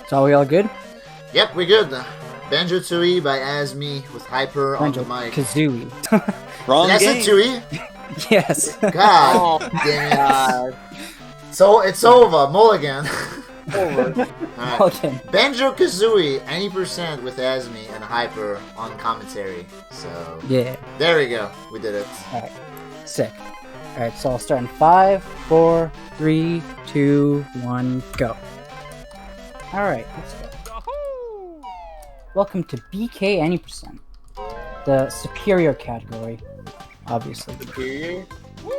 So are we all good? Yep, we good. Banjo-Kazooie by Azmi with Hyper on the mic. Banjo-Kazooie. Wrong Did I game. say Tooie? Yes. God damn it. So it's over. Mulligan. Over. Alright. Okay. Banjo-Kazooie, any percent with Azmi and Hyper on commentary. So Yeah. there we go. We did it. Alright. Sick. Alright, so I'll start in 5, 4, 3, 2, 1, go. Alright, let's go. Welcome to BK Any Percent. The superior category, obviously.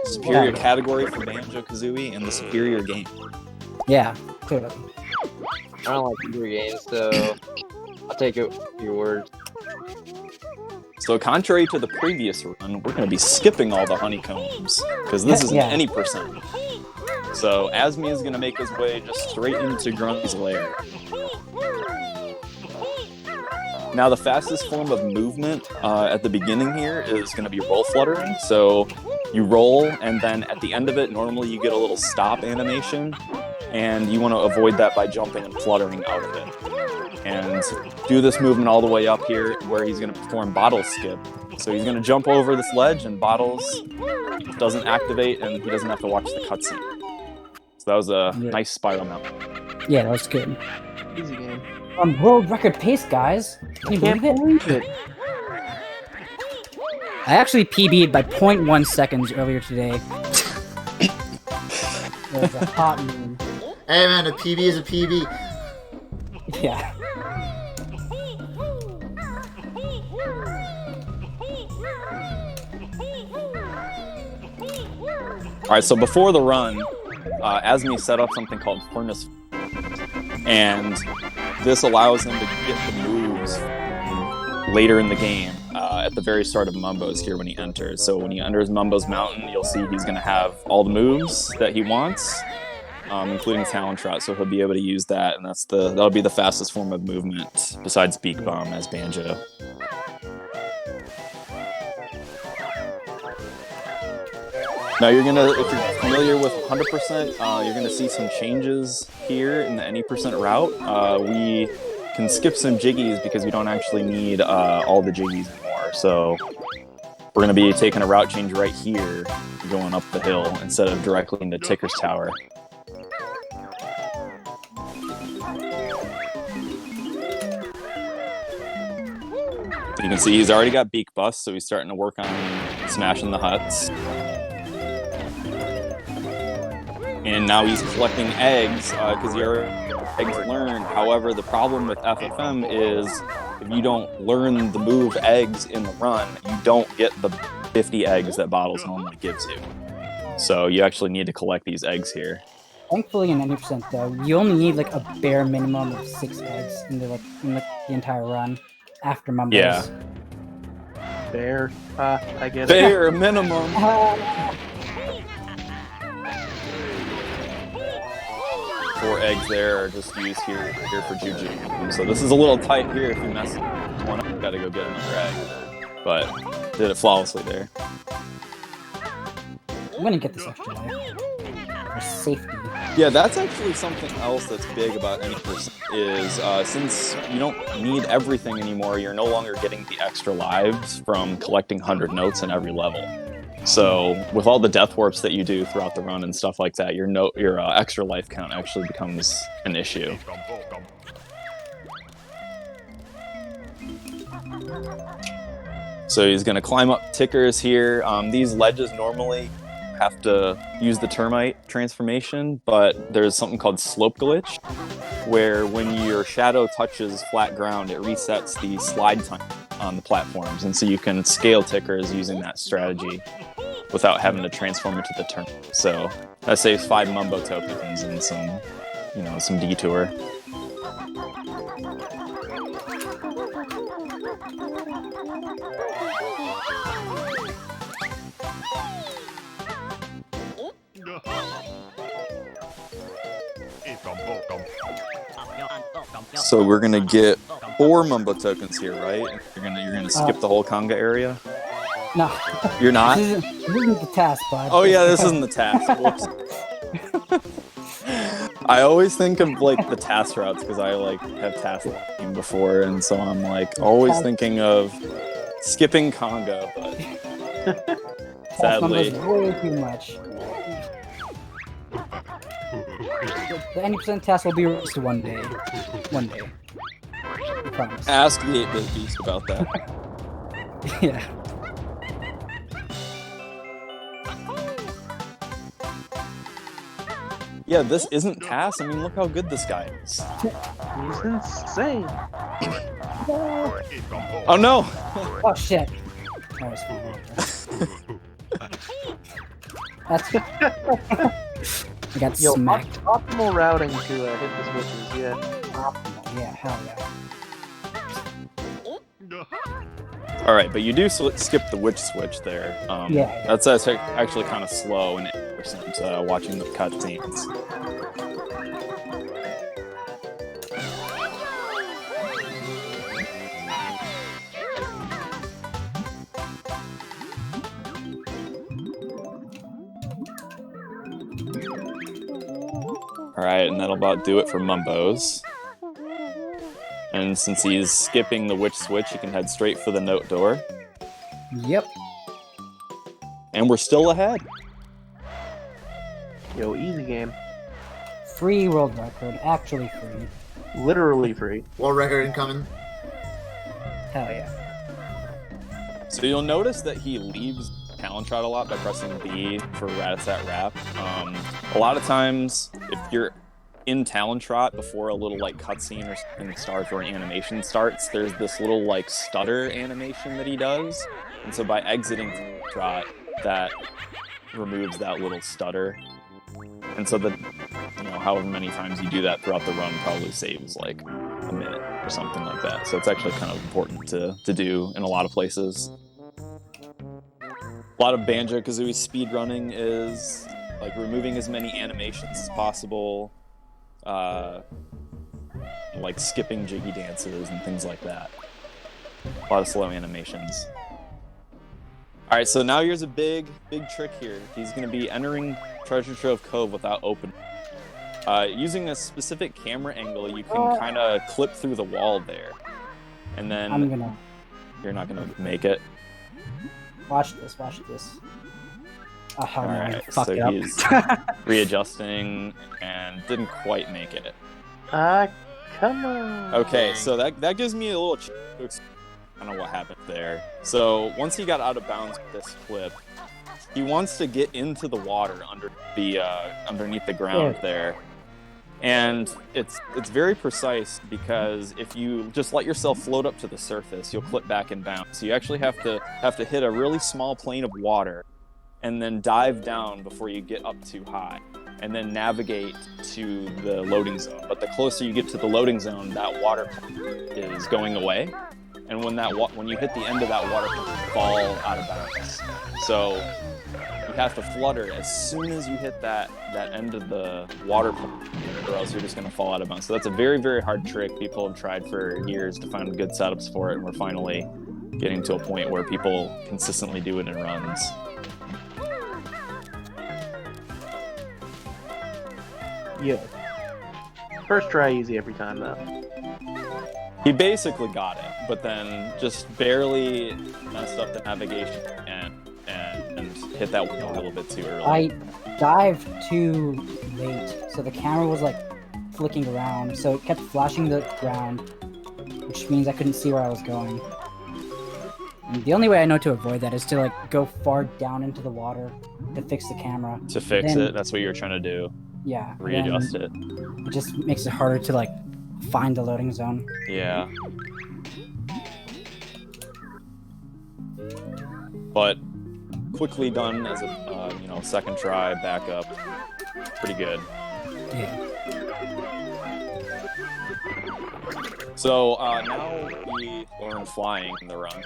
Superior category for Banjo-Kazooie and the superior game. Yeah, clearly. I don't like computer games, so I'll take your word. So contrary to the previous run, we're going to be skipping all the honeycombs, because this is Yeah. any percent. So Azmi is going to make his way just straight into Grunty's lair. Now the fastest form of movement at the beginning here is going to be roll fluttering. So you roll, and then at the end of it, normally you get a little stop animation, and you want to avoid that by jumping and fluttering out of it. And do this movement all the way up here where he's going to perform Bottle Skip. So he's going to jump over this ledge, and Bottles doesn't activate, and he doesn't have to watch the cutscene. So that was a nice spiral mount. Yeah, that was good. Easy game. World record pace, guys. Can you believe it? I actually PB'd by 0.1 seconds earlier today. It was a hot moon. Hey man, a PB is a PB. Yeah. Alright, so before the run, Azmi set up something called Furnace, and this allows him to get the moves later in the game, at the very start of Mumbo's here when he enters. So when he enters Mumbo's Mountain, you'll see he's going to have all the moves that he wants, including Talon Trot, so he'll be able to use that, and that'll be the fastest form of movement besides Beak Bomb as Banjo. Now if you're familiar with 100%, you're gonna see some changes here in the any percent route. We can skip some jiggies because we don't actually need all the jiggies anymore. So we're gonna be taking a route change right here, going up the hill instead of directly into Ticker's Tower. You can see he's already got Beak Bust, so he's starting to work on smashing the huts. And now he's collecting eggs, because he already eggs learned. However, the problem with FFM is if you don't learn the move eggs in the run, you don't get the 50 eggs that Bottles normally gives you. So you actually need to collect these eggs here. Thankfully, in 90% though, you only need like a bare minimum of 6 eggs in the entire run after Mumbo's. Yeah. Fair, I guess. Bare minimum. 4 eggs there are just used here for Juju. So this is a little tight here. If you mess one up, you gotta go get another egg. But did it flawlessly there. I'm gonna get this extra life. For safety. Yeah, that's actually something else that's big about any person is since you don't need everything anymore, you're no longer getting the extra lives from collecting 100 notes in every level. So with all the death warps that you do throughout the run and stuff like that, your extra life count actually becomes an issue. So he's going to climb up Tickers here. These ledges normally have to use the termite transformation, but there's something called slope glitch, where when your shadow touches flat ground, it resets the slide time on the platforms, and so you can scale Tickers using that strategy without having to transform into the turn. So that saves 5 Mumbo tokens and some detour. So we're gonna get 4 Mumbo tokens here, right? You're gonna skip the whole Conga area. No. You're not? This isn't the task, bud. Oh yeah, this isn't the task. Whoops. I always think of like the task routes because I like have task game before, and so I'm like always thinking of skipping Conga, but sadly, way too much. The 90% task will be released one day. One day. I promise. ask the 8-bit beast about that. Yeah. Yeah, this isn't Tass. I mean, look how good this guy is. He's insane. Oh no! Oh shit. That was fine. That's. I got Yo, smacked. optimal routing to hit the switches, yeah. Optimal. Yeah, hell yeah. All right, but you do skip the witch switch there. Yeah. That's actually kind of slow and innocent watching the cutscenes. All right, and that'll about do it for Mumbos. And since he's skipping the witch switch, he can head straight for the note door. Yep. And we're still ahead. Yo, easy game. Free world record. Actually free. Literally free. World record incoming. Hell yeah. So you'll notice that he leaves Talon Trot a lot by pressing B for Rattata Rap. A lot of times, if you're in Talon Trot before a little like cutscene or something starts or an animation starts, there's this little like stutter animation that he does, and so by exiting Trot, that removes that little stutter, and so that however many times you do that throughout the run probably saves like a minute or something like that. So it's actually kind of important to do in a lot of places. A lot of Banjo-Kazooie speedrunning is like removing as many animations as possible, like skipping jiggy dances and things like that. A lot of slow animations. All right, so now here's a big trick here. He's going to be entering Treasure Trove Cove without opening. Using a specific camera angle, you can kind of clip through the wall there, and then you're not gonna make it. Watch this. Oh, All no, right, fuck so it up. he's readjusting and didn't quite make it. Come on. Okay, so that gives me a little I don't know what happened there. So once he got out of bounds with this clip, he wants to get into the water underneath the ground there. And it's very precise because if you just let yourself float up to the surface, you'll clip back and bounce. So you actually have to hit a really small plane of water and then dive down before you get up too high, and then navigate to the loading zone. But the closer you get to the loading zone, that water is going away. And when you hit the end of that water, you fall out of bounds. So you have to flutter as soon as you hit that end of the water pump, or else you're just going to fall out of bounds. So that's a very, very hard trick. People have tried for years to find good setups for it, and we're finally getting to a point where people consistently do it in runs. Yeah. First try easy every time, though. He basically got it, but then just barely messed up the navigation and hit that wheel a little bit too early. I dived too late, so the camera was like flicking around, so it kept flashing the ground, which means I couldn't see where I was going. And the only way I know to avoid that is to like go far down into the water to fix the camera. To fix it, that's what you're trying to do. Yeah. Readjust it. It just makes it harder to like find the loading zone. Yeah. But quickly done as a second try, back up. Pretty good. Yeah. So now we learn flying in the run,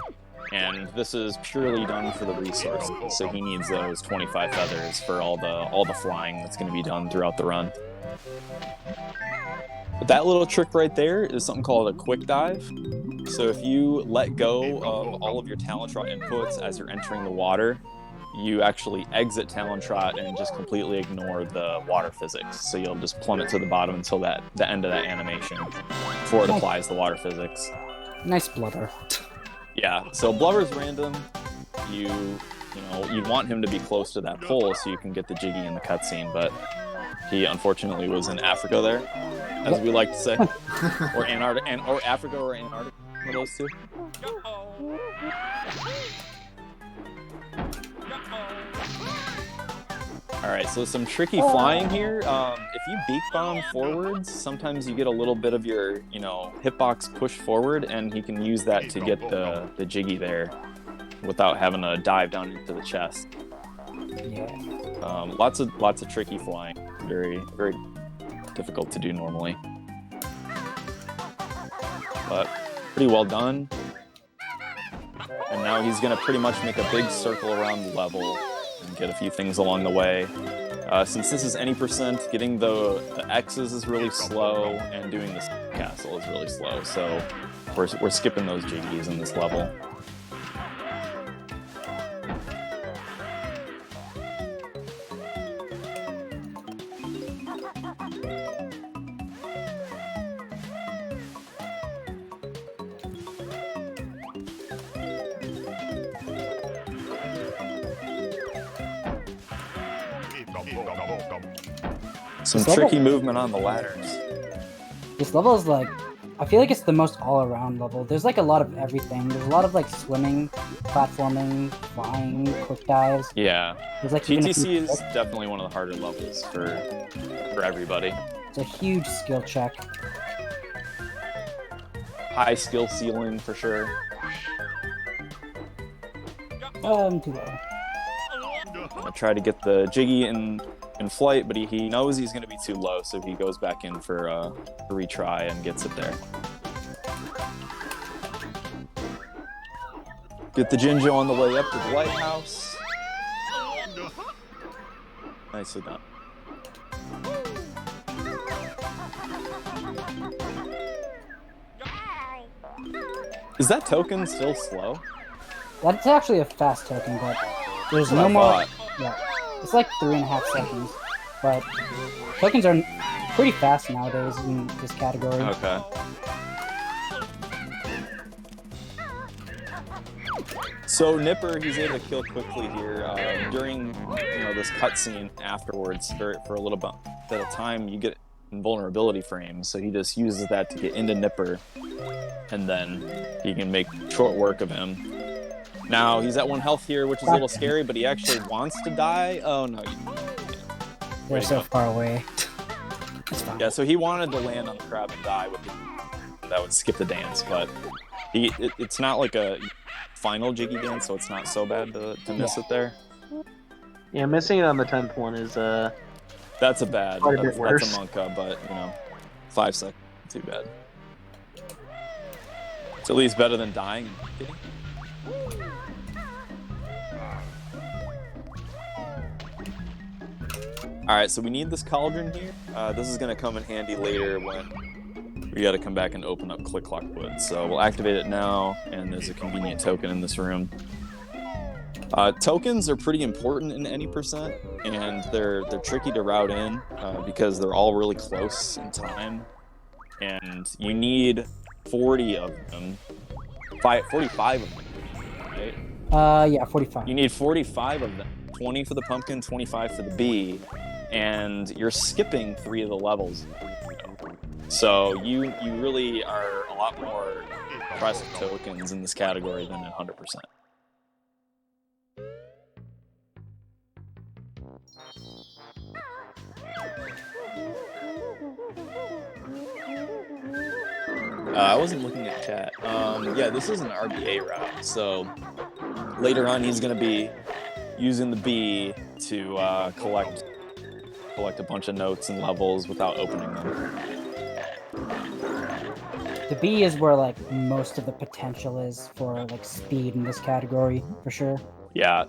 and this is purely done for the resources. So he needs those 25 feathers for all the flying that's going to be done throughout the run. But that little trick right there is something called a quick dive. So if you let go of all of your Talon Trot inputs as you're entering the water, you actually exit Talon Trot and just completely ignore the water physics. So you'll just plummet to the bottom until the end of that animation before it applies the water physics. Nice blubber. Yeah, so Blubber's random. You'd want him to be close to that pole so you can get the Jiggy in the cutscene, but he unfortunately was in Africa there, as we like to say. Or Antarctica, or Africa or Antarctica, one of those two. Alright, so some tricky flying here. If you beak bomb forwards, sometimes you get a little bit of your, hitbox push forward, and he can use that to get the Jiggy there without having to dive down into the chest. Yeah. Lots of tricky flying. Very, very difficult to do normally. But pretty well done. And now he's going to pretty much make a big circle around the level and get a few things along the way. Since this is any percent, getting the X's is really slow, and doing this castle is really slow. So we're skipping those Jiggies in this level. Some tricky movement on the ladders. This level is I feel like it's the most all-around level. There's a lot of everything. There's a lot of swimming, platforming, flying, quick dives. Yeah. There's TTC is definitely one of the harder levels for everybody. It's a huge skill check. High skill ceiling for sure. Too low. Gonna try to get the Jiggy in flight, but he knows he's going to be too low, so he goes back in for a retry and gets it there. Get the Jinjo on the way up to the lighthouse. Nicely done. Is that token still slow? That's actually a fast token, but there's no more. Yeah. It's 3.5 seconds, but tokens are pretty fast nowadays in this category. Okay. So Nipper, he's able to kill quickly here. During this cutscene afterwards, for a little bit at a time, you get invulnerability frames, so he just uses that to get into Nipper, and then he can make short work of him. Now, he's at 1 health here, which is a little scary, but he actually wants to die. Oh, no. They're so far away. It's fine. Yeah, so he wanted to land on the crab and die. That would skip the dance, but it's not like a final Jiggy dance, so it's not so bad to miss it there. Yeah, missing it on the 10th one is That's a bad. quite a bit That's worse. a Monka, but 5 seconds, too bad. It's at least better than dying. Alright, so we need this cauldron here. This is going to come in handy later when we got to come back and open up Click Clock Wood. So we'll activate it now, and there's a convenient token in this room. Tokens are pretty important in any percent, and they're tricky to route in because they're all really close in time, and you need 40 of them. 45 of them, right? Yeah, 45. You need 45 of them. 20 for the pumpkin, 25 for the bee, and you're skipping 3 of the levels. So you really are a lot more impressive tokens in this category than at 100%. I wasn't looking at chat. Yeah, this is an RBA route, so later on he's going to be using the bee to collect a bunch of notes and levels without opening them. The bee is where most of the potential is for speed in this category, for sure. Yeah.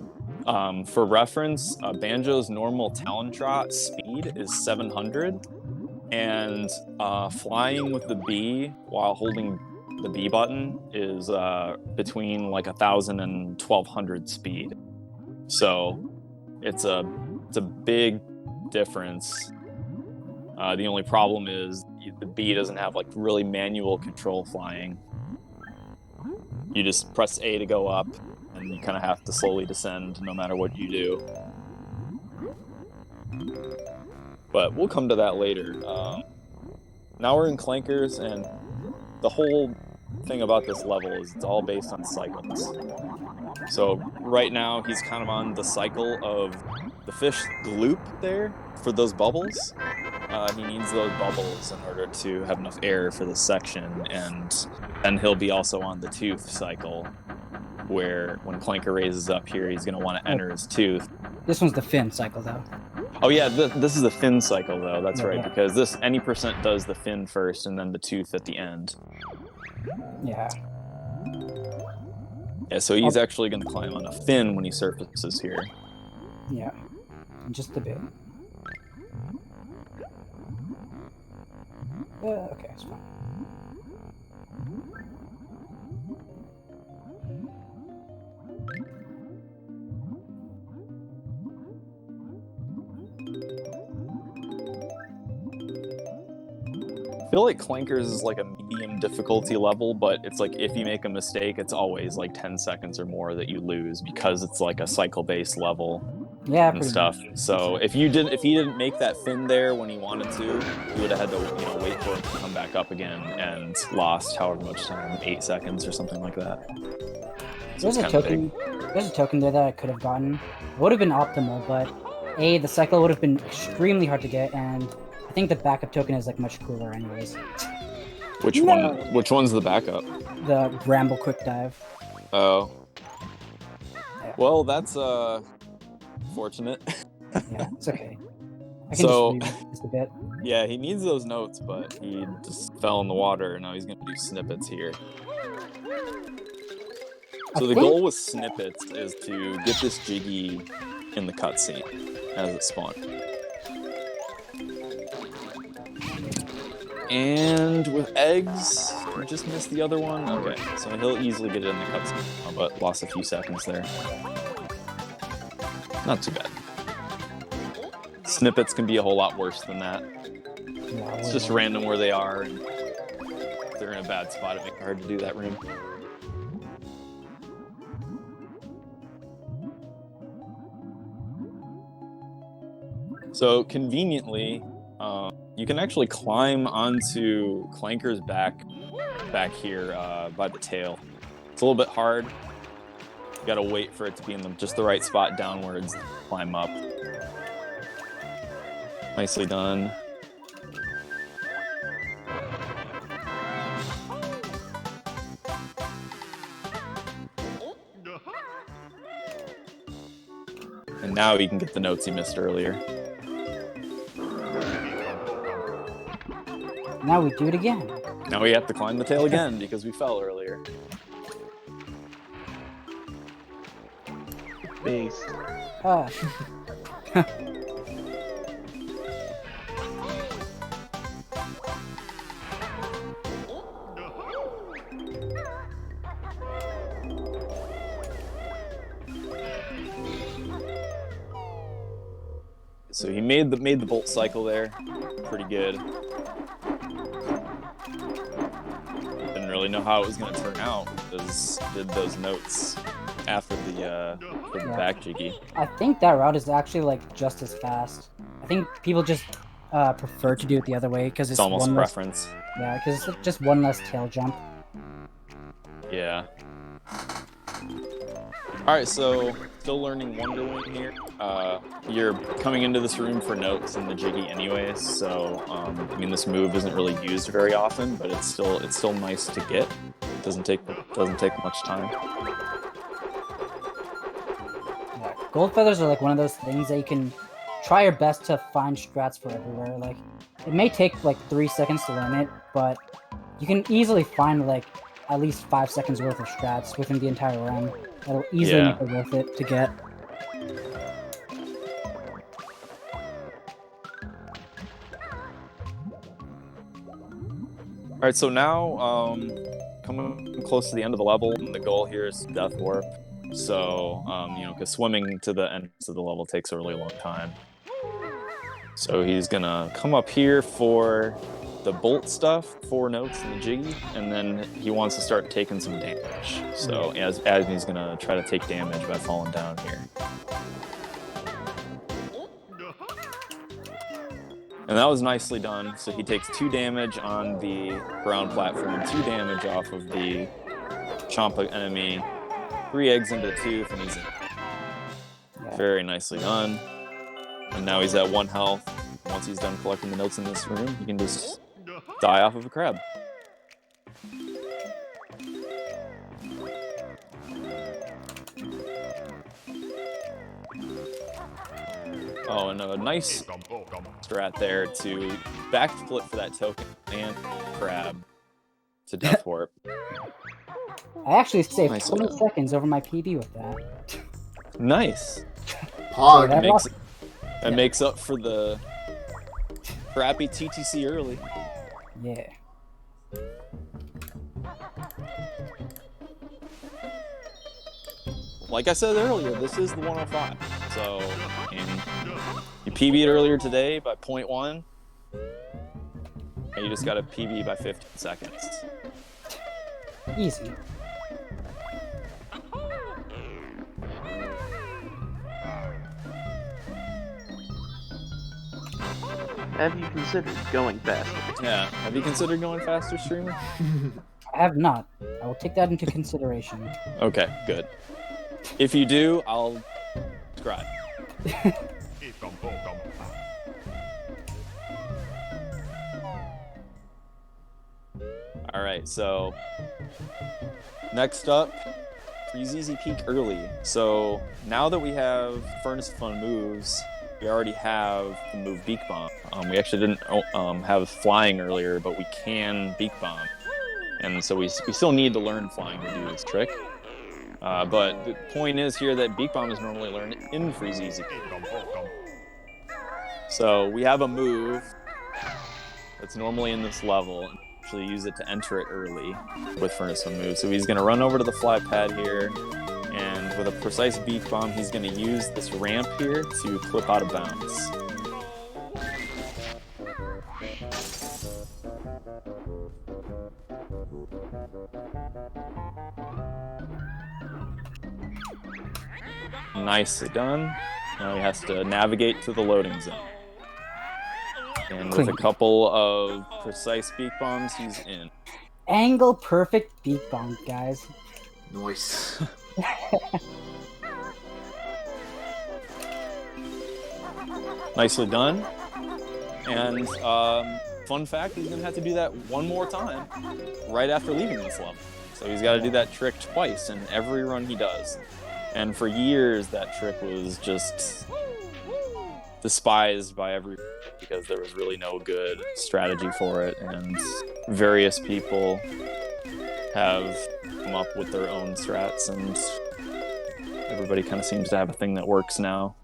For reference, Banjo's normal Talon Trot speed is 700, and flying with the bee while holding the B button is between 1,000 and 1,200 speed. So it's a big difference. The only problem is the bee doesn't have like really manual control flying. You just press A to go up, and you kind of have to slowly descend no matter what you do. But we'll come to that later. Now we're in Clankers, and the whole thing about this level is it's all based on cycles. So right now he's kind of on the cycle of the fish loop there for those bubbles. He needs those bubbles in order to have enough air for this section, and then he'll be also on the tooth cycle, where when Clanker raises up here, he's going to want to enter his tooth. This one's the fin cycle, though. Oh yeah, this is the fin cycle, though. That's right, Yeah. because this any percent does the fin first, and then the tooth at the end. Yeah. Yeah, so he's actually going to climb on a fin when he surfaces here. Yeah. Just a bit. Okay, it's fine. I feel like Clankers is like a medium difficulty level, but it's like if you make a mistake, it's always like 10 seconds or more that you lose because it's like a cycle-based level. Yeah, And pretty stuff. much. So if he didn't make that fin there when he wanted to, he would have had to wait for it to come back up again and lost however much time, 8 seconds or something like that. So There's a token. There's a token there that I could have gotten. It would have been optimal, but the cycle would have been extremely hard to get, and I think the backup token is like much cooler, anyways. Which one? Which one's the backup? The Bramble Quick Dive. Oh. Yeah. Well, that's fortunate. Yeah, it's okay. I can So- just read just a bit. Yeah, he needs those notes, but he just fell in the water, and now he's gonna do snippets here. So the goal with snippets is to get this Jiggy in the cutscene as it spawns. And with eggs, we just missed the other one. Okay, so he'll easily get it in the cutscene, but lost a few seconds there. Not too bad. Snippets can be a whole lot worse than that. Yeah, It's just random where they are, and if they're in a bad spot, it makes it hard to do that room. So conveniently, you can actually climb onto Clanker's back here by the tail. It's a little bit hard. You gotta wait for it to be in just the right spot downwards, climb up. Nicely done. And now he can get the notes he missed earlier. Now we do it again. Now we have to climb the tail again because we fell earlier. Beast. Ah. So he made the bolt cycle there, pretty good. Didn't really know how it was going to turn out because did those notes after the back jiggy. I think that route is actually like just as fast. I think people just prefer to do it the other way because It's almost one less, preference. yeah, because it's just one less tail jump. Yeah. All right, so still learning Wonder Wing here. You're coming into this room for notes in the jiggy anyways, so I mean this move isn't really used very often, but it's still nice to get. It doesn't take much time. Yeah. Gold feathers are like one of those things that you can try your best to find strats for everywhere. Like it may take like 3 seconds to learn it, but you can easily find like at least 5 seconds worth of strats within the entire run. That'll easily make it worth it to get. All right, so now coming close to the end of the level, and the goal here is Death Warp. So, because swimming to the end of the level takes a really long time. So he's gonna come up here for the bolt stuff, 4 notes in the jiggy, and then he wants to start taking some damage. So as he's gonna try to take damage by falling down here. And that was nicely done. So he takes 2 damage on the ground platform, 2 damage off of the Champa enemy, 3 eggs into the tooth, and he's in. Yeah. Very nicely done. And now he's at 1 health. Once he's done collecting the notes in this room, he can just die off of a crab. Oh, and a nice strat there to backflip for that token and crab to Death Warp. I actually saved Nice 20 one. seconds over my PB with that. Nice. Pog. That Makes, lost- that makes up for the crappy TTC early. Yeah. Like I said earlier, this is the 105. So, and you PB'd earlier today by 0.1, and you just got a PB by 15 seconds. Easy. Have you considered going faster? Yeah. Have you considered going faster, streamer? I have not. I will take that into consideration. Okay, good. If you do, I'll subscribe. All right, so next up, Freezeezy Peak early. So now that we have Furnace of Fun moves, we already have the move Beak Bomb. We actually didn't have Flying earlier, but we can Beak Bomb. And so we still need to learn Flying to do this trick. But the point is here that Beak Bomb is normally learned in Freezeezy. So we have a move that's normally in this level. Actually use it to enter it early with Furnace Fun move. So he's going to run over to the fly pad here, and with a precise Beak Bomb, he's going to use this ramp here to clip out of bounds. Nicely done. Now he has to navigate to the loading zone. And with a couple of precise Beak Bombs, he's in. Angle perfect beak bomb, guys. Nice. Nicely done. And fun fact, he's gonna have to do that one more time right after leaving this level. So he's got to do that trick twice in every run he does. And for years, that trick was just despised by everyone because there was really no good strategy for it, and various people have come up with their own strats, and everybody kind of seems to have a thing that works now.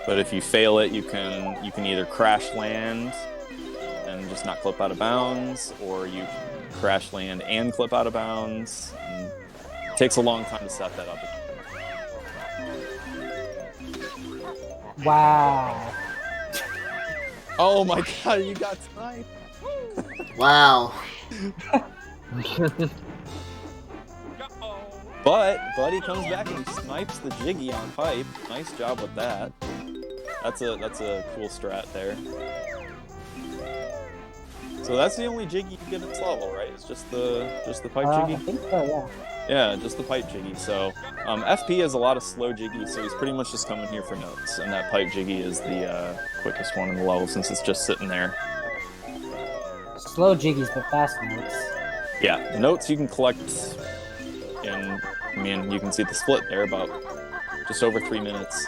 But if you fail it, you can either crash land and just not clip out of bounds, or you crash land and clip out of bounds. And it takes a long time to set that up. Wow. Oh my god, you got sniped! Wow. But Buddy comes back and he snipes the Jiggy on pipe. Nice job with that. That's a cool strat there. So that's the only Jiggy you get at this level, right? It's just the pipe I Jiggy? think so, yeah. Yeah, just the pipe Jiggy. So FP has a lot of slow Jiggy, so he's pretty much just coming here for notes. And that pipe Jiggy is the quickest one in the level since it's just sitting there. Slow jiggies, but fast notes. Yeah, the notes you can collect in, I mean, you can see the split there, about just over 3 minutes.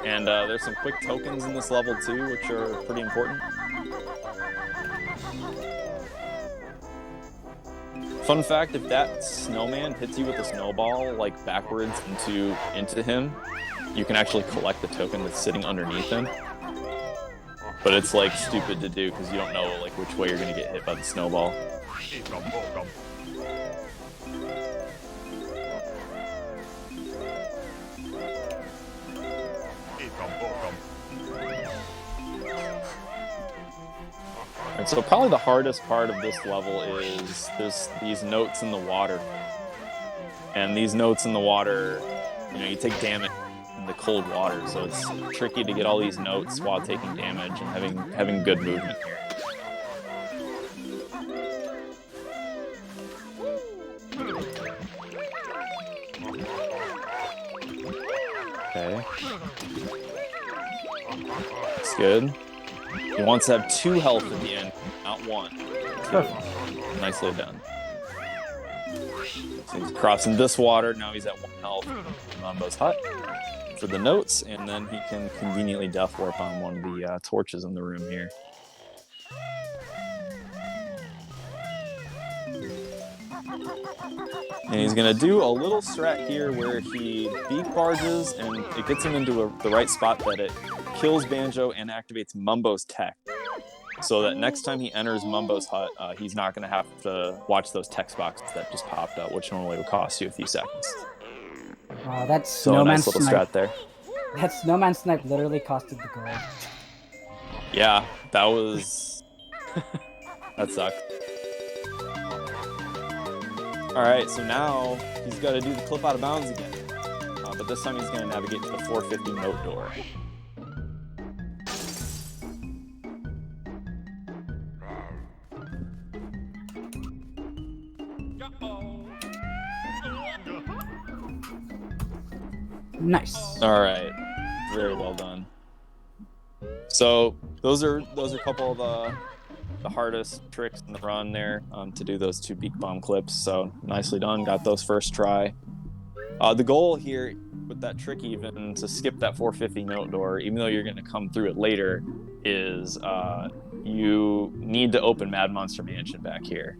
And there's some quick tokens in this level too, which are pretty important. Fun fact, if that snowman hits you with a snowball, like backwards into him, you can actually collect the token that's sitting underneath him. But it's like stupid to do because you don't know like which way you're gonna get hit by the snowball. And so probably the hardest part of this level is these notes in the water. And these notes in the water, you know, you take damage in the cold water, so it's tricky to get all these notes while taking damage and having good movement here. Okay. That's good. He wants to have 2 health at the end, not 1. Perfect. Nicely done. So he's crossing this water, now he's at 1 health in Mambo's hut for the notes, and then he can conveniently death warp on one of the torches in the room here. And he's going to do a little strat here where he beak barges, and it gets him into the right spot that it kills Banjo and activates Mumbo's tech. So that next time he enters Mumbo's hut, he's not going to have to watch those text boxes that just popped up, which normally would cost you a few seconds. Wow, that's So no a nice man's little snipe. strat there. That snowman snipe literally costed the gold. Yeah, that was... that sucked. Alright, so now he's got to do the clip out of bounds again. But this time he's going to navigate to the 450 note door. Nice. All right, very well done. So those are a couple of the hardest tricks in the run there to do those 2 beak bomb clips. So nicely done. Got those first try. The goal here with that trick, even to skip that 450 note door, even though you're going to come through it later, is you need to open Mad Monster Mansion back here.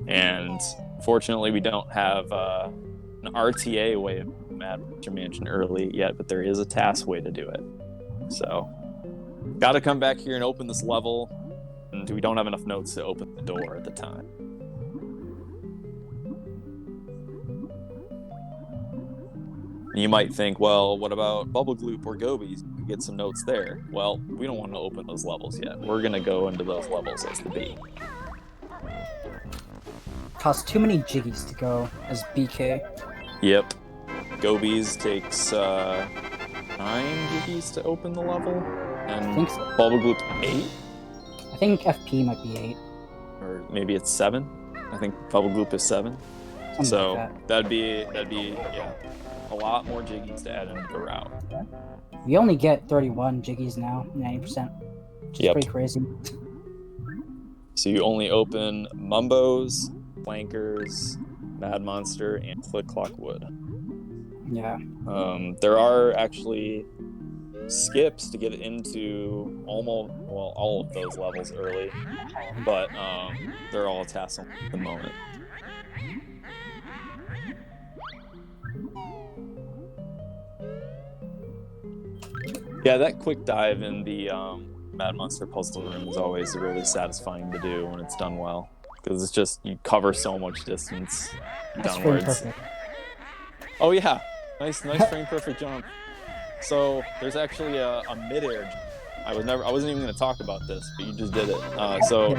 And fortunately, we don't have an RTA way of Mad Monster Mansion early yet, but there is a task way to do it. So, got to come back here and open this level, and we don't have enough notes to open the door at the time. You might think, well, what about Bubble Gloop or Gobies? You can get some notes there. Well, we don't want to open those levels yet. We're going to go into those levels as the B. Costs too many jiggies to go as BK. Yep. Gobies takes 9 jiggies to open the level, and I think so. Bubble Gloop 8, I think FP might be 8. or maybe it's 7. I think Bubble Gloop is 7. Something So like that'd be yeah, a lot more jiggies to add into the route. that. We only get 31 jiggies now, 90%. Which is Yep. pretty crazy. So you only open Mumbos, Flankers, Mad Monster, and Click Clock Wood. Yeah. There are actually skips to get into all of those levels early, but they're all tasseling at the moment. Yeah, that quick dive in the Mad Monster puzzle room is always really satisfying to do when it's done well, because it's just you cover so much distance That's very downwards. perfect. Oh yeah, nice frame perfect jump. So there's actually a mid-air jump. I wasn't even going to talk about this, but you just did it. So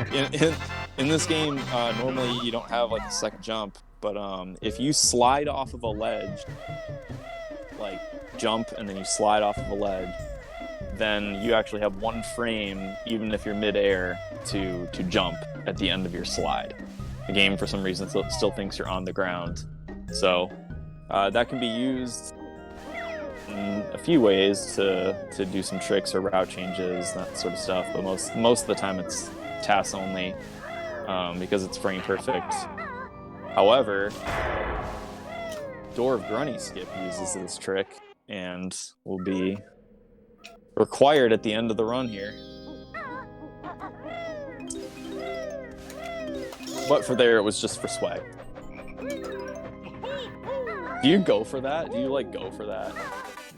in this game, normally you don't have like a second jump, but if you slide off of a ledge, like jump and then you slide off of a ledge, then you actually have 1 frame, even if you're mid-air, to jump at the end of your slide. The game, for some reason, still thinks you're on the ground. So that can be used in a few ways to do some tricks or route changes, that sort of stuff. But most of the time it's task only because it's frame perfect. However, Door of Grunny Skip uses this trick and will be required at the end of the run here. But for there, it was just for swag. Do you go for that? Do you go for that?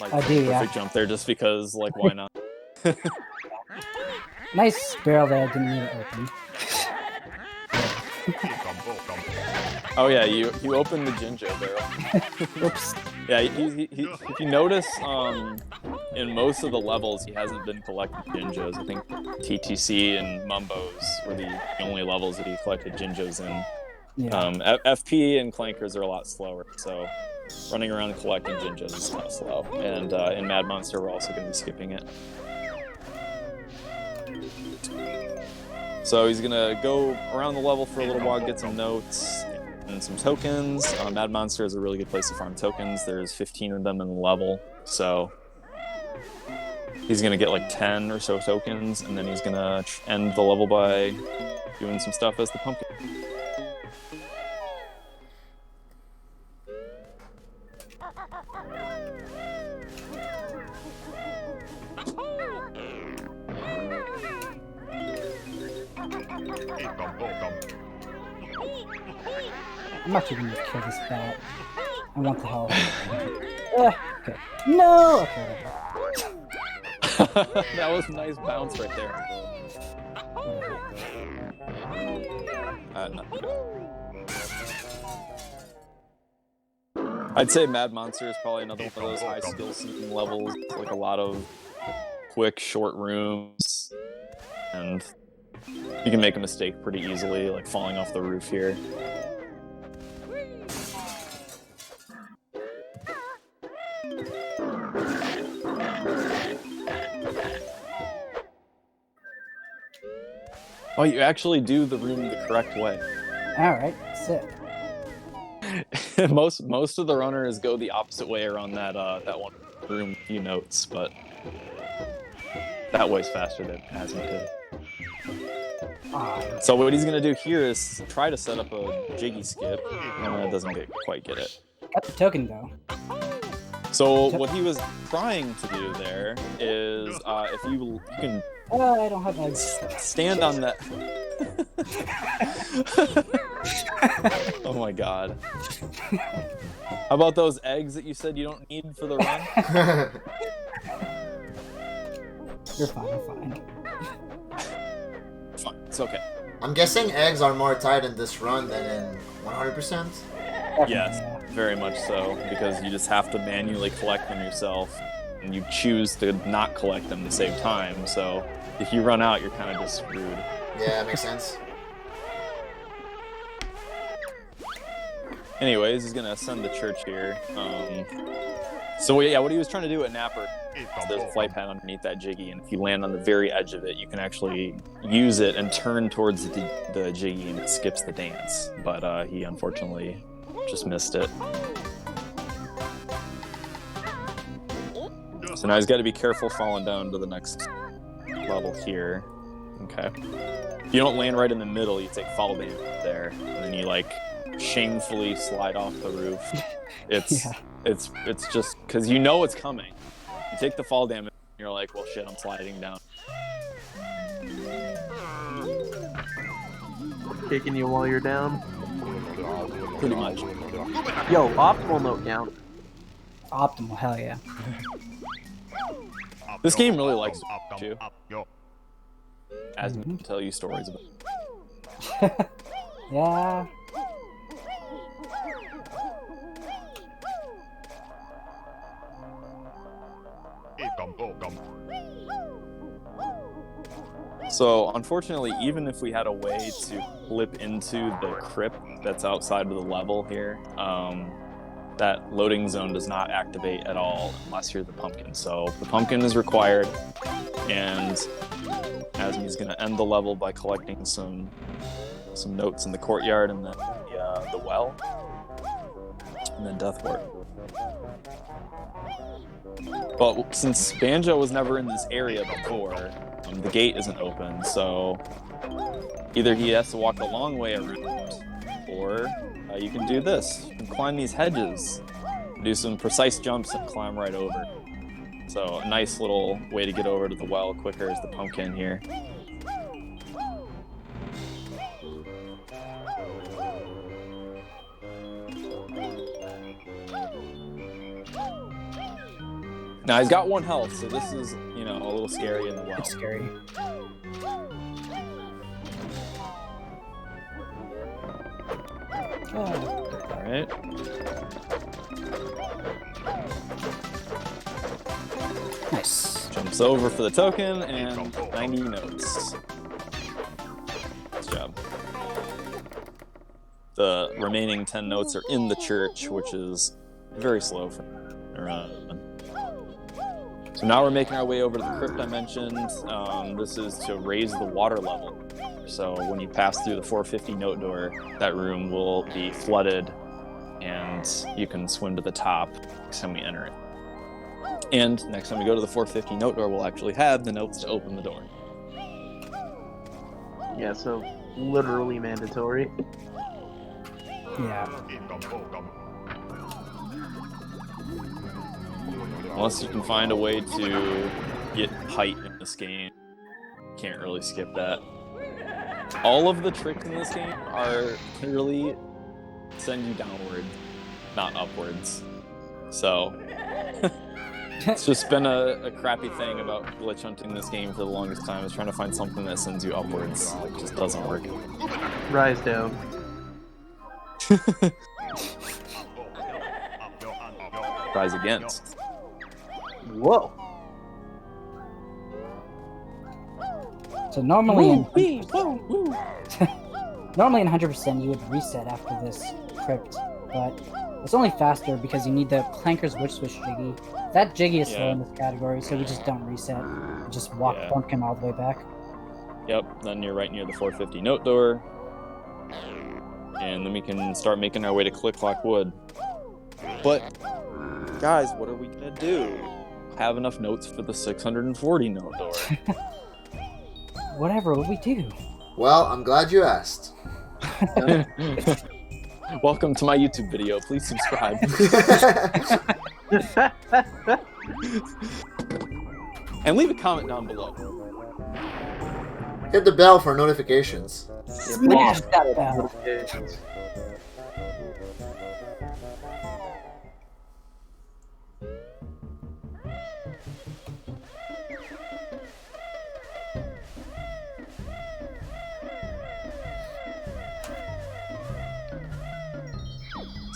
I do, perfect yeah. jump there just because, why not? Nice barrel there, didn't need to open. Oh yeah, you opened the Jinjo barrel. Oops. Yeah, he, if you notice, in most of the levels, he hasn't been collecting Jinjos. I think TTC and Mumbos were the only levels that he collected Jinjos in. Yeah. FP and Clankers are a lot slower, so running around collecting Jinjos is kind of slow. And in Mad Monster, we're also going to be skipping it. So he's going to go around the level for a little while, get some notes and some tokens. Mad Monster is a really good place to farm tokens. There's 15 of them in the level, so he's going to get like 10 or so tokens, and then he's going to end the level by doing some stuff as the pumpkin. I'm actually gonna kill this bat. I want the health. Okay. No! Okay. That was a nice bounce right there. I'd say Mad Monster is probably another one of those high skill seeking levels, like a lot of quick, short rooms, and you can make a mistake pretty easily, like falling off the roof here. Oh, you actually do the room the correct way. Alright, sick. most of the runners go the opposite way around that one room, a few notes, but that way's faster than Azmi could. So what he's gonna do here is try to set up a jiggy skip, and it doesn't quite get it. Got the token though. So what he was trying to do there is, if you can I don't have eggs. stand on that. Oh my god. How about those eggs that you said you don't need for the run? You're fine, I'm fine. It's fine, it's okay. I'm guessing eggs are more tight in this run than in 100%? Yes, very much so, because you just have to manually collect them yourself, and you choose to not collect them to save time, so if you run out, you're kind of just screwed. Yeah, that makes sense. Anyways, he's gonna ascend the church here. So yeah, what he was trying to do at Napper, there's a flight pad underneath that jiggy, and if you land on the very edge of it, you can actually use it and turn towards the jiggy, and it skips the dance. But he unfortunately just missed it. So now he's got to be careful falling down to the next level here. Okay. If you don't land right in the middle, you take fall damage there, and then you like shamefully slide off the roof. It's just because you know it's coming. You take the fall damage, and you're like, well, shit, I'm sliding down. Kicking you while you're down. Pretty much. Yo, optimal note count. Optimal, hell yeah. This game really likes you. Azmi can tell you stories about it. Yeah. So, unfortunately, even if we had a way to flip into the crypt that's outside of the level here, that loading zone does not activate at all unless you're the pumpkin. So the pumpkin is required, and Azmi's going to end the level by collecting some notes in the courtyard, and then the well, and then Death Ward. But since Banjo was never in this area before, the gate isn't open, so either he has to walk a long way around, or you can do this. You can climb these hedges, do some precise jumps, and climb right over. So a nice little way to get over to the well quicker is the pumpkin here. Now he's got 1 health, so this is, a little scary in the well. It's scary. Oh. All right. Nice. Jumps over for the token and 90 notes. Nice job. The remaining 10 notes are in the church, which is very slow for a run. So now we're making our way over to the crypt I mentioned. This is to raise the water level. So when you pass through the 450 note door, that room will be flooded and you can swim to the top next time we enter it. And next time we go to the 450 note door, we'll actually have the notes to open the door. Yeah, so literally mandatory. Yeah. Unless you can find a way to get height in this game, can't really skip that. All of the tricks in this game are clearly send you downward, not upwards. So it's just been a crappy thing about glitch hunting this game for the longest time, is trying to find something that sends you upwards. It just doesn't work. Rise down. Rise against. Whoa. So normally in normally in 100% you would reset after this crypt, but it's only faster because you need the Clanker's Witch Switch Jiggy. That Jiggy is slow in this category, so we just don't reset. We just walk pumpkin all the way back. Yep, then you're right near the 450 note door. And then we can start making our way to Click Clock Wood. But, guys, what are we gonna do? Have enough notes for the 640 note door. Whatever would we do? Well, I'm glad you asked. Welcome to my YouTube video. Please subscribe. And leave a comment down below. Hit the bell for notifications. Smash that bell.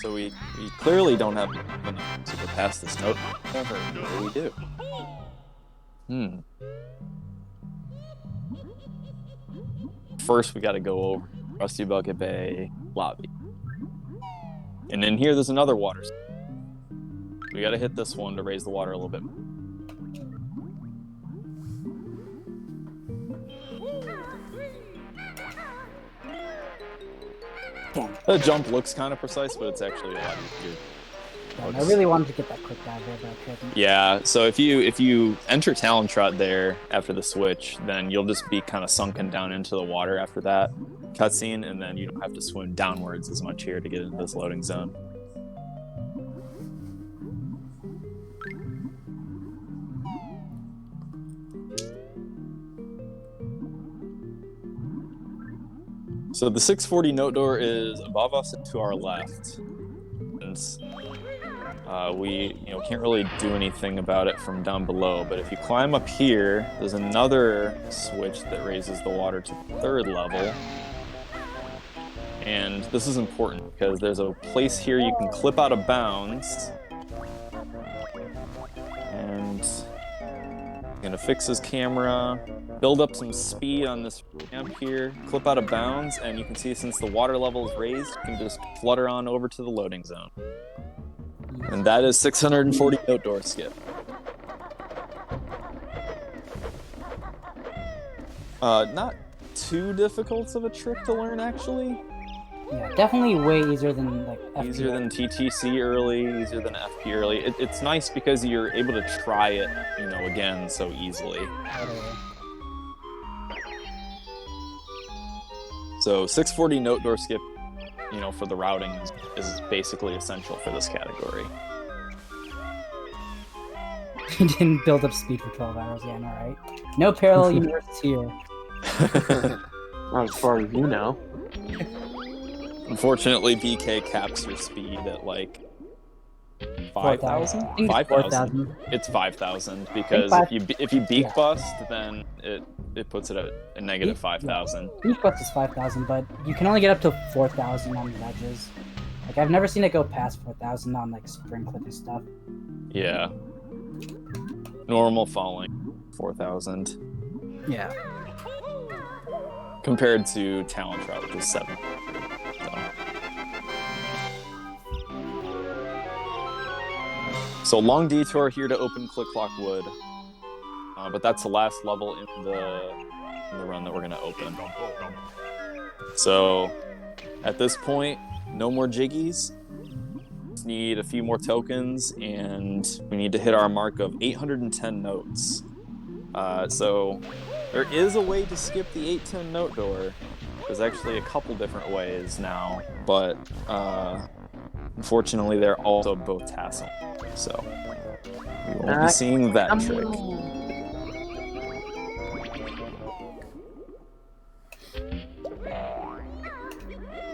So we clearly don't have enough to get past this note. However, what do we do? First, we got to go over Rusty Bucket Bay lobby. And in here, there's another water. We got to hit this one to raise the water a little bit. The jump looks kind of precise, but it's actually a lot easier. I really wanted to get that quick dive there, but I couldn't. Yeah, so if you enter Talon Trot there after the switch, then you'll just be kind of sunken down into the water after that cutscene, and then you don't have to swim downwards as much here to get into this loading zone. So the 640 note door is above us and to our left. And we can't really do anything about it from down below, but if you climb up here, there's another switch that raises the water to the 3rd level. And this is important because there's a place here you can clip out of bounds. And I'm gonna fix his camera, build up some speed on this ramp here, clip out of bounds, and you can see since the water level is raised, you can just flutter on over to the loading zone. And that is 640 note door skip. Not too difficult of a trick to learn, actually. Yeah, definitely way easier than like FP. Easier than TTC early, easier than FP early. It's nice because you're able to try it, again so easily. So 640 note door skip, for the routing is basically essential for this category. You didn't build up speed for 12 hours, yeah, I know, right? No parallel universes here. Not as far as you know. Unfortunately, VK caps your speed at like 5,000? I think it's 4,000. It's 5,000 because if you beak bust, then it puts it at a negative 5,000. Beak bust is 5,000, but you can only get up to 4,000 on ledges. Like I've never seen it go past 4,000 on like spring clip and stuff. Yeah. Normal falling 4,000 Yeah. compared to talent trout, which is 7. So long detour here to open Click Clock Wood, but that's the last level in the run that we're gonna open. So at this point, no more jiggies. Just need a few more tokens, and we need to hit our mark of 810 notes. So there is a way to skip the 810 note door. There's actually a couple different ways now, but unfortunately they're also both tassel. So we won't be seeing that trick.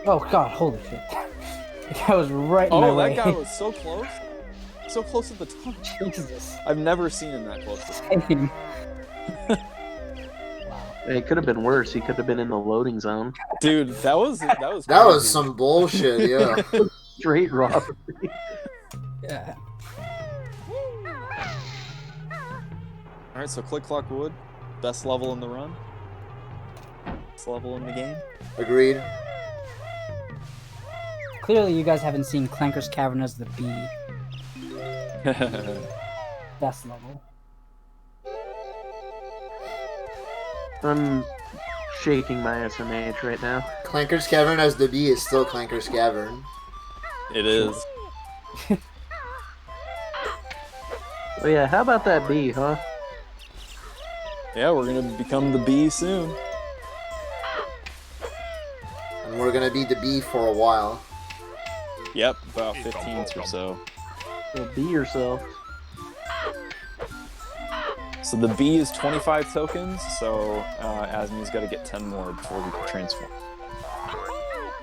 Oh god, holy shit. The guy was right in my way. Oh, that guy was so close. So close at the top. Jesus. I've never seen him that close. Same. It could have been worse. He could have been in the loading zone. Dude, that was That crazy. was some bullshit, yeah. Straight robbery. Yeah. Alright, so Click Clock Wood, best level in the run. Best level in the game. Agreed. Clearly you guys haven't seen Clanker's Cavern as the bee. Best level. I'm shaking my SMH right now. Clanker's Cavern as the bee is still Clanker's Cavern. It is. Oh yeah, how about that bee, huh? Yeah, we're gonna become the bee soon. And we're gonna be the bee for a while. Yep, about 15 or so. So be yourself. So the bee is 25 tokens, so Azmi's got to get 10 more before we can transform.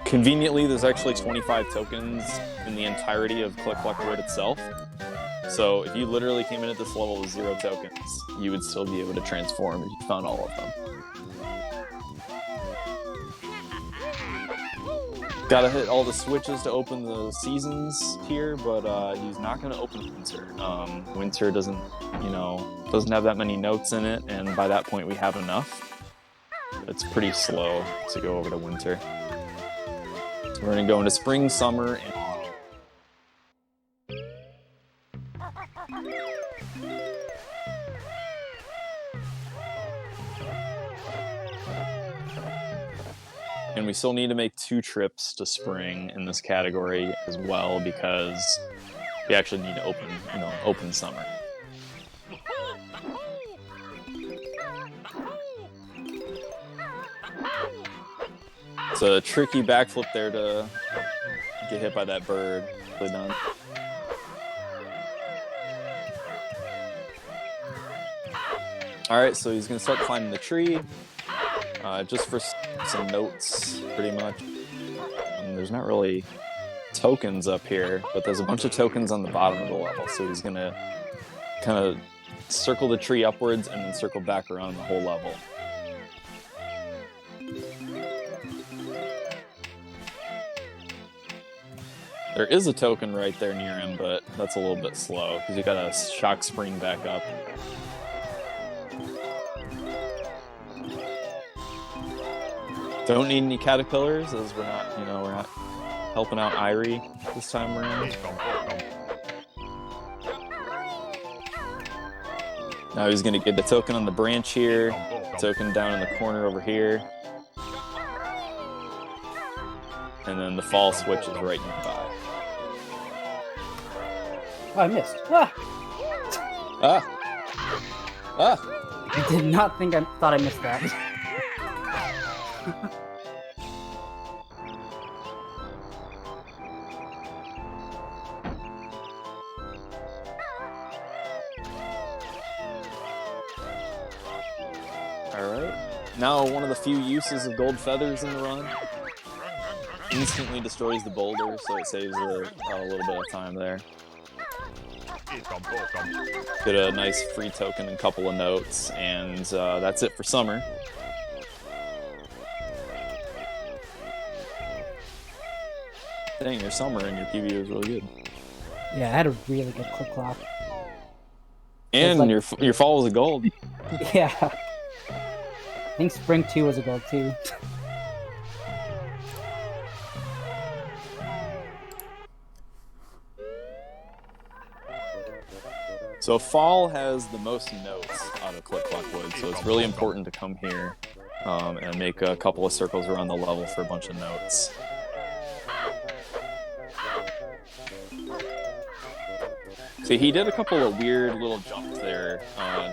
Conveniently, there's actually 25 tokens in the entirety of Click Clock Wood itself. So if you literally came in at this level with 0 tokens, you would still be able to transform if you found all of them. Gotta hit all the switches to open the seasons here, but he's not gonna open Winter. Winter doesn't have that many notes in it, and by that point we have enough. It's pretty slow to go over to Winter. So we're gonna go into Spring, Summer, and we still need to make 2 trips to Spring in this category as well, because we actually need to open Summer. It's a tricky backflip there to get hit by that bird. Really done. Alright, so he's gonna start climbing the tree. Just for some notes, pretty much. There's not really tokens up here, but there's a bunch of tokens on the bottom of the level, so he's gonna kind of circle the tree upwards and then circle back around the whole level. There is a token right there near him, but that's a little bit slow, because you gotta shock spring back up. Don't need any caterpillars, as we're not helping out Irie this time around. Now he's gonna get the token on the branch here, token down in the corner over here, and then the fall switch is right nearby. Oh, I missed. Ah! I did not think I thought I missed that. Alright. Now one of the few uses of gold feathers in the run. Instantly destroys the boulder, so it saves a little bit of time there. Get a nice free token and couple of notes, and that's it for summer. Dang, your summer and your PB was really good. Yeah, I had a really good clip clock. And like- your fall was a gold. Yeah. I think Spring 2 was a gold too. So fall has the most notes out of Click Clock Wood, so it's really important to come here and make a couple of circles around the level for a bunch of notes. See, he did a couple of weird little jumps there,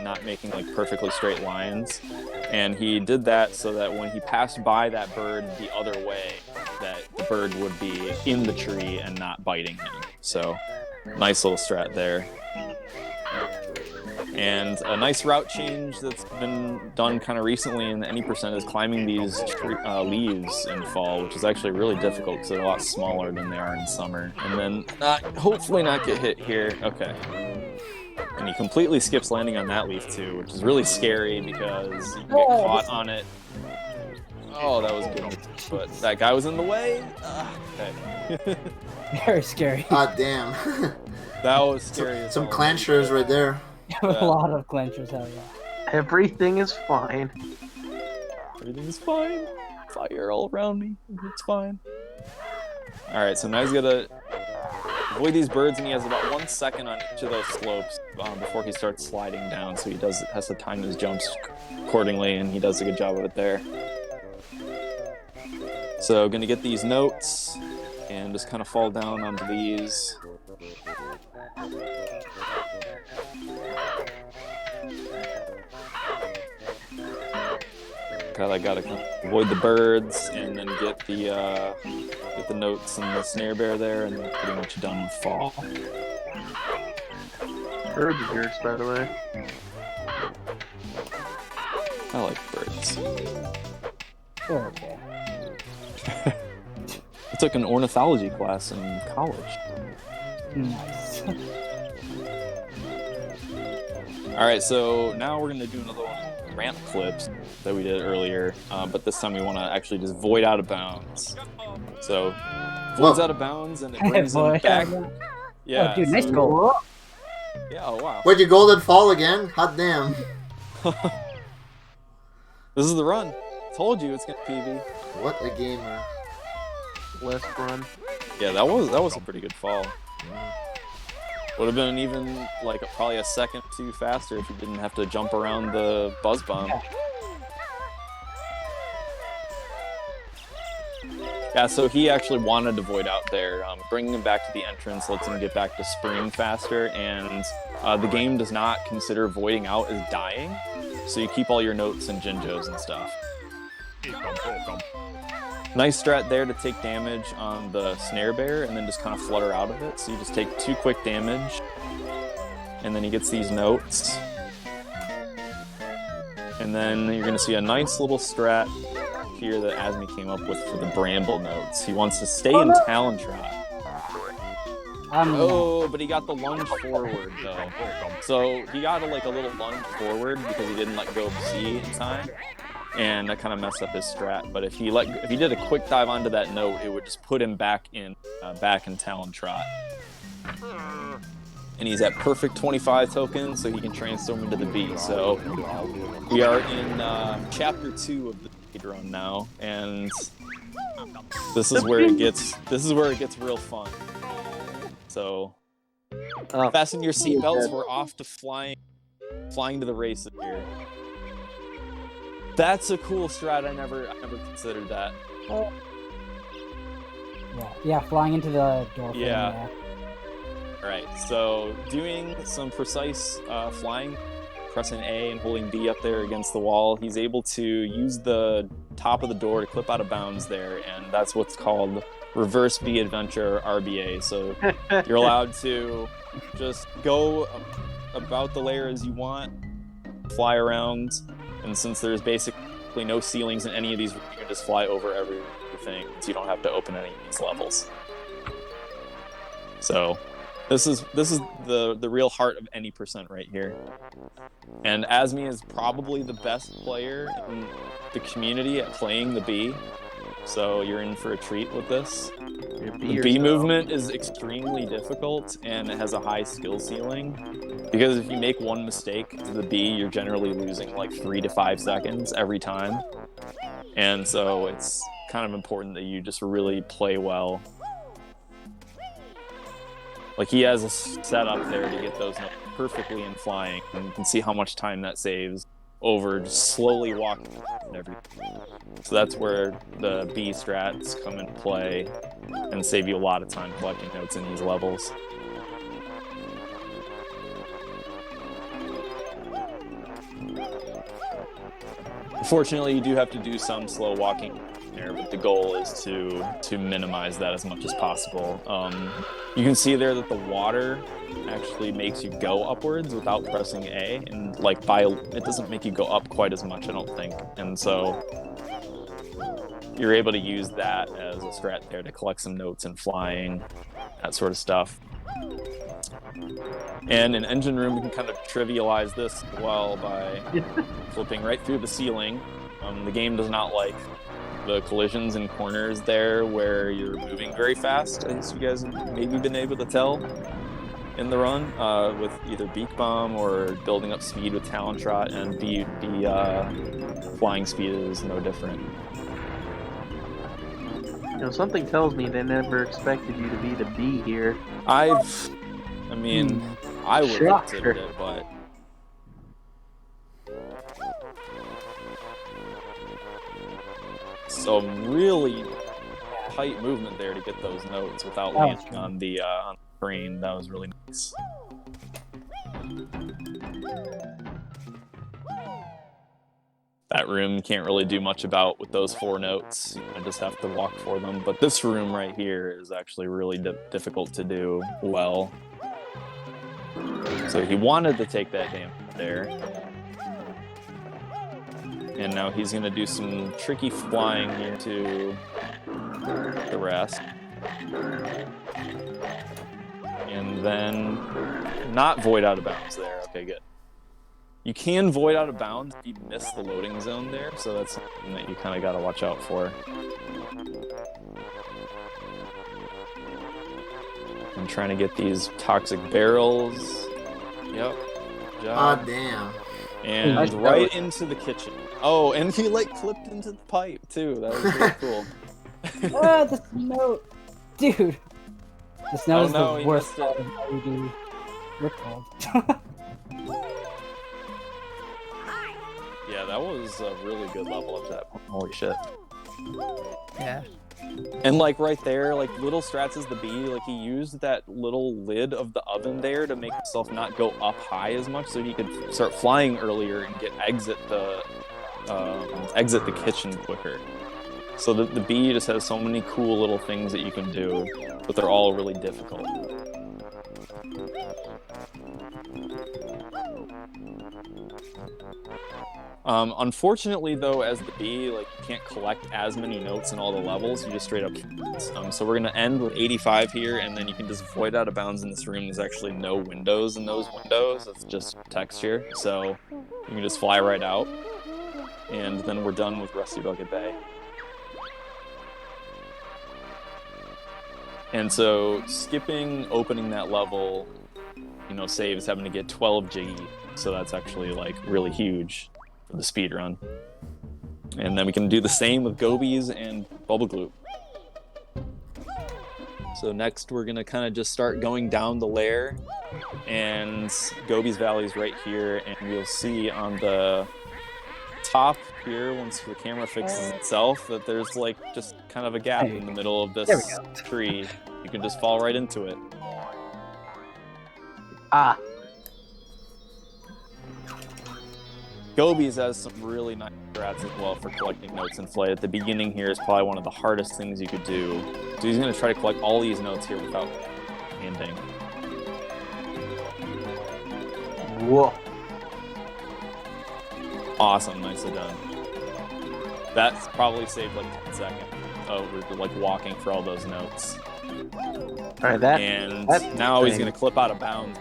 not making like perfectly straight lines, and he did that so that when he passed by that bird the other way, that the bird would be in the tree and not biting him. So, nice little strat there. And a nice route change that's been done kind of recently in the any percent is climbing these leaves in fall, which is actually really difficult because they're a lot smaller than they are in summer. And then hopefully not get hit here. Okay. And he completely skips landing on that leaf too, which is really scary because you can get caught on it. Oh, that was good. But that guy was in the way. Okay. Very scary. God damn. That was scary. Some clanchers right there. A lot of clenchers, hell yeah. Everything is fine. Everything is fine. Fire all around me. It's fine. Alright, so now he's gonna avoid these birds, and he has about 1 second on each of those slopes before he starts sliding down, so he has to time his jumps accordingly, and he does a good job of it there. So gonna get these notes, and just kind of fall down onto these. I gotta avoid the birds and then get the notes and the snare bear there, and then pretty much done with fall. Birds are jerks, by the way. I like birds. They're okay. I took an ornithology class in college. Nice. Alright, so now we're gonna do another one of the ramp clips that we did earlier, but this time we want to actually just void out of bounds. So, voids out of bounds and it brings him back. Yeah, Oh, dude, nice so- goal. Yeah, oh wow. Where'd your golden fall again? Hot damn. This is the run. Told you it's gonna PB. What a gamer. Less run. Yeah, that was a pretty good fall. Would have been even like probably a second or two faster if you didn't have to jump around the buzz bomb. Yeah, so he actually wanted to void out there. Bringing him back to the entrance lets him get back to spring faster, and the game does not consider voiding out as dying, so you keep all your notes and Jinjos and stuff. Nice strat there to take damage on the snare bear and then just kind of flutter out of it. So you just take 2 quick damage, and then he gets these notes. And then you're going to see a nice little strat here that Azmi came up with for the bramble notes. He wants to stay in Talon Trot. Oh, but he got the lunge forward though. So he got a little lunge forward because he didn't let go of C in time. And that kind of messed up his strat. But if he did a quick dive onto that note, it would just put him back in Talon Trot. And he's at perfect 25 tokens, so he can transform into the B. So we are in chapter 2 of the speed run now, and this is where it gets real fun. So fasten your seatbelts. We're off to flying to the races here. That's a cool strat. I never considered that. Yeah, flying into the door. Yeah. Alright, so doing some precise flying, pressing A and holding B up there against the wall, he's able to use the top of the door to clip out of bounds there, and that's what's called reverse B adventure, RBA. So you're allowed to just go about the layer as you want, fly around, and since there's basically no ceilings in any of these, you can just fly over everything, so you don't have to open any of these levels. So This is the real heart of any percent right here. And Azmi is probably the best player in the community at playing the B. So you're in for a treat with this. The B movement is extremely difficult and it has a high skill ceiling. Because if you make one mistake to the B, you're generally losing like 3 to 5 seconds every time. And so it's kind of important that you just really play well. Like, he has a setup there to get those notes perfectly in flying, and you can see how much time that saves over just slowly walking everything. So that's where the B strats come into play and save you a lot of time collecting notes in these levels. Unfortunately, you do have to do some slow walking there, but the goal is to minimize that as much as possible. You can see there that the water actually makes you go upwards without pressing A, and like it doesn't make you go up quite as much, I don't think. And so you're able to use that as a strat there to collect some notes in flying, that sort of stuff. And in Engine Room, we can kind of trivialize this as well by flipping right through the ceiling. The game does not like the collisions and corners there where you're moving very fast. I guess you guys have maybe been able to tell in the run with either Beak Bomb or building up speed with Talon Trot, and B flying speed is no different. You know, something tells me they never expected you to be the B here. I mean, I would have considered it, but some really tight movement there to get those notes without landing on the screen. That was really nice. That room you can't really do much about with those 4 notes. You just have to walk for them. But this room right here is actually really difficult to do well. So he wanted to take that damage there. And now he's going to do some tricky flying here to the rest. And then not void out of bounds there. Okay, good. You can void out of bounds if you miss the loading zone there, so that's something that you kind of got to watch out for. I'm trying to get these toxic barrels. Yep. Good job. Oh, damn. And right into the kitchen. Oh, and he like clipped into the pipe too. That was really cool. Ah, the snow, dude. The snow is the worst part of LED. Recalled. Yeah, that was a really good level up to that point. Holy shit. Yeah. And like right there, like little strats as the B, like he used that little lid of the oven there to make himself not go up high as much, so he could start flying earlier and exit the kitchen quicker. So the B just has so many cool little things that you can do, but they're all really difficult. Unfortunately, though, as the B, like you can't collect as many notes in all the levels. You just straight up. So we're gonna end with 85 here, and then you can just void out of bounds in this room. There's actually no windows in those windows. It's just texture, so you can just fly right out, and then we're done with Rusty Bucket Bay. And so skipping opening that level, saves having to get 12 Jiggy. So that's actually like really huge for the speed run. And then we can do the same with Gobies and Bubble Gloop. So next we're gonna kind of just start going down the layer, and Gobies Valley is right here, and you'll see on the top here, once the camera fixes itself, that there's like just kind of a gap in the middle of this tree. You can just fall right into it. Ah. Gobies has some really nice strats as well for collecting notes in flight. At the beginning here is probably one of the hardest things you could do. So he's going to try to collect all these notes here without landing. Whoa. Awesome, nicely done. That's probably saved like 10 seconds of like walking for all those notes. All right, that And that now he's thing. going to clip out of bounds.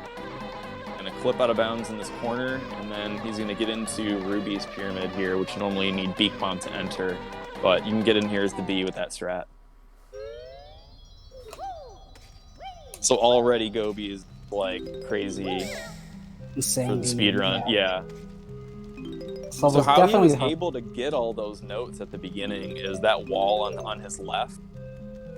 Clip out of bounds in this corner, and then he's going to get into Ruby's pyramid here, which normally you need Beak Bomb to enter, but you can get in here as the bee with that strat. So already Gobi is like crazy Insane. for the speed run. Yeah. So, So how he was definitely able to get all those notes at the beginning is that wall on his left.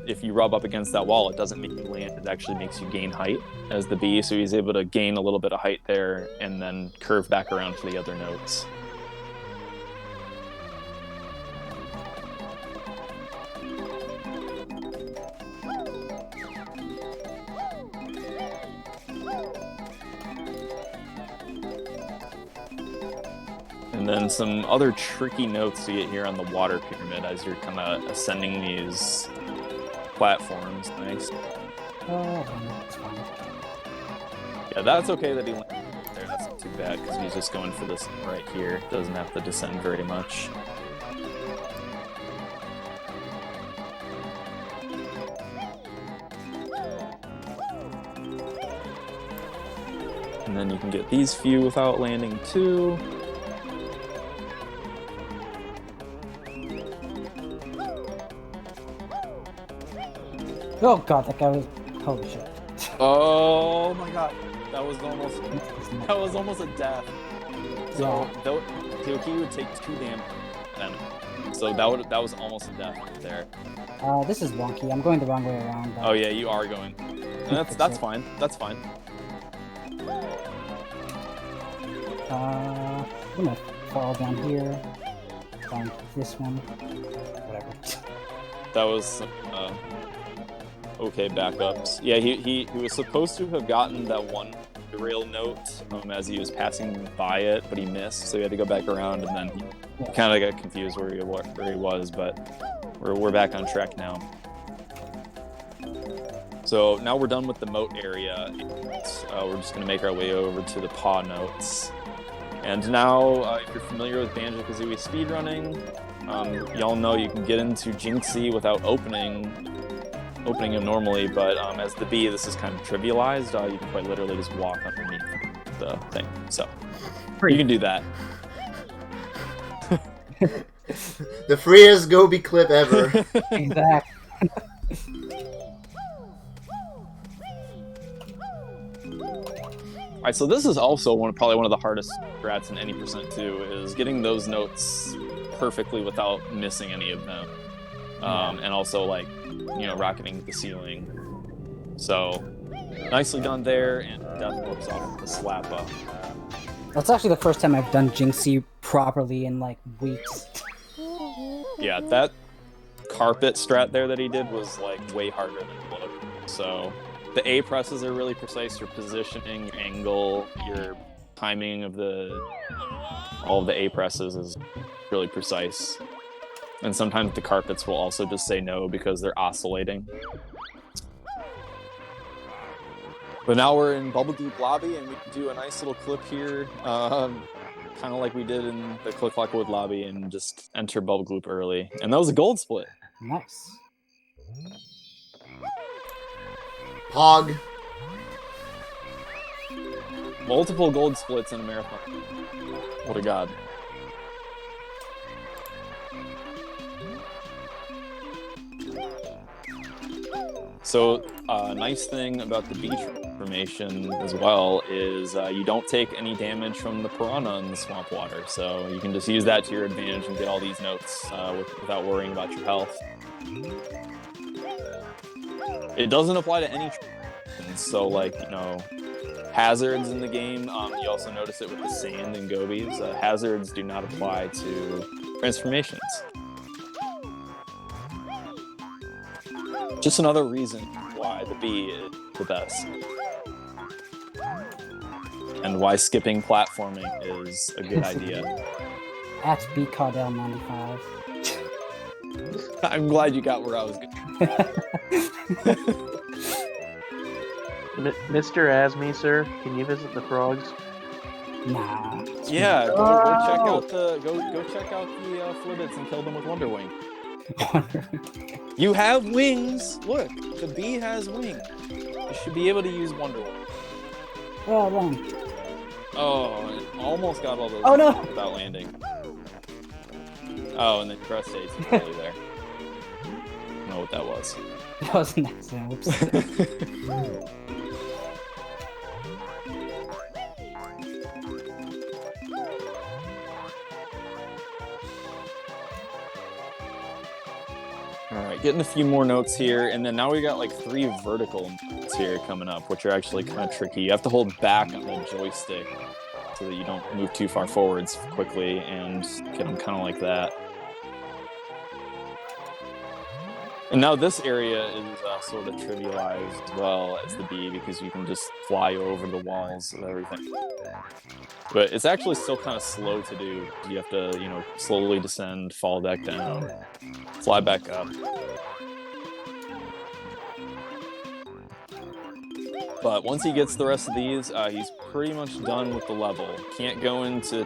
If you rub up against that wall, it doesn't make you land. It actually makes you gain height as the bee. So he's able to gain a little bit of height there and then curve back around for the other notes. And then some other tricky notes to get here on the water pyramid as you're kind of ascending these platforms. Nice. Oh, that's fine. Yeah, that's okay that he landed there. That's not too bad because he's just going for this right here. Doesn't have to descend very much. And then you can get these few without landing too. Oh god, that guy was. Holy shit. Oh my god, that was almost a death. So he would take 2 damage then. So that was almost a death right there. This is wonky. I'm going the wrong way around. Oh yeah, you are going. And that's fine. That's fine. I'm gonna fall down here. Find this one. Whatever. That was okay backups. Yeah, he was supposed to have gotten that one rail note as he was passing by it, but he missed, so he had to go back around, and then he kind of got confused where he was, but we're back on track now. So now we're done with the moat area. We're just going to make our way over to the paw notes. And now, if you're familiar with Banjo-Kazooie speedrunning, y'all know you can get into Jinxie without opening him normally, but as the bee, this is kind of trivialized. You can quite literally just walk underneath the thing. So you can do that. The freest Gobi clip ever. Exactly. Alright, so this is also probably one of the hardest strats in any percent too, is getting those notes perfectly without missing any of them. And also, like, you know, rocketing the ceiling. So, nicely done there, and Death works off with the slap up. That's actually the first time I've done Jinxie properly in like weeks. Yeah, that carpet strat there that he did was like way harder than it looked. So, the A presses are really precise. Your positioning, your angle, your timing of all of the A presses is really precise. And sometimes the carpets will also just say no because they're oscillating. But now we're in Bubble Gloop Lobby, and we can do a nice little clip here, kind of like we did in the Click Clock Wood Lobby, and just enter Bubble Gloop early. And that was a gold split. Nice. Pog. Multiple gold splits in a marathon. What a god. So, nice thing about the beach formation as well is you don't take any damage from the piranha in the swamp water, so you can just use that to your advantage and get all these notes without worrying about your health. It doesn't apply to any so, like, you know, hazards in the game, you also notice it with the sand and gobies. Hazards do not apply to transformations. Just another reason why the bee is the best. And why skipping platforming is a good idea. At BCardell95. I'm glad you got where I was going. Mr. Azmi, sir, can you visit the frogs? Nah. Yeah, go check out the Flibbits and kill them with Wonder Wing. You have wings! Look, the bee has wings. You should be able to use Wonderwall. Well then. Oh, it almost got all those Oh, no. without landing. Oh, and then Crustace's really there. I don't know what that was. That was an accident. Whoops. Alright, getting a few more notes here, and then now we got like 3 vertical notes here coming up, which are actually kind of tricky. You have to hold back on the joystick so that you don't move too far forwards quickly and get them kind of like that. And now this area is sort of trivialized as well as the B because you can just fly over the walls and everything. But it's actually still kind of slow to do. You have to, you know, slowly descend, fall back down, fly back up. But once he gets the rest of these, he's pretty much done with the level. Can't go into